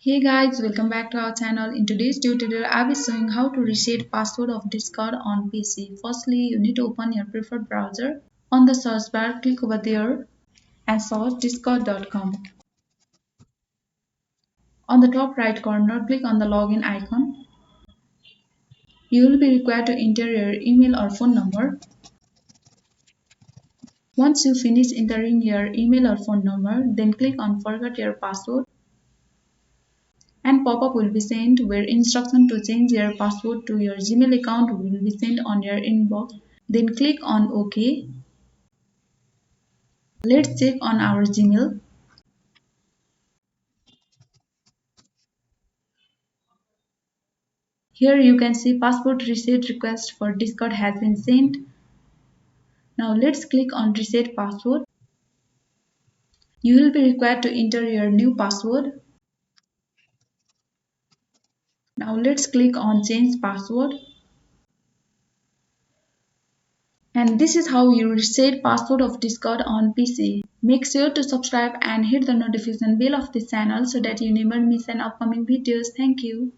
Hey guys, welcome back to our channel. In today's tutorial, I'll be showing how to reset password of Discord on PC. Firstly, you need to open your preferred browser. On the search bar, click over there and search discord.com. On the top right corner, click on the login icon. You will be required to enter your email or phone number. Once you finish entering your email or phone number, then click on forget your password. And pop-up will be sent where instruction to change your password to your Gmail account will be sent on your inbox. Then click on OK. Let's check on our Gmail. Here you can see password reset request for Discord has been sent. Now let's click on reset password. You will be required to enter your new password. Now let's click on change password. And this is how you reset password of Discord on PC. Make sure to subscribe and hit the notification bell of this channel so that you never miss an upcoming videos. Thank you.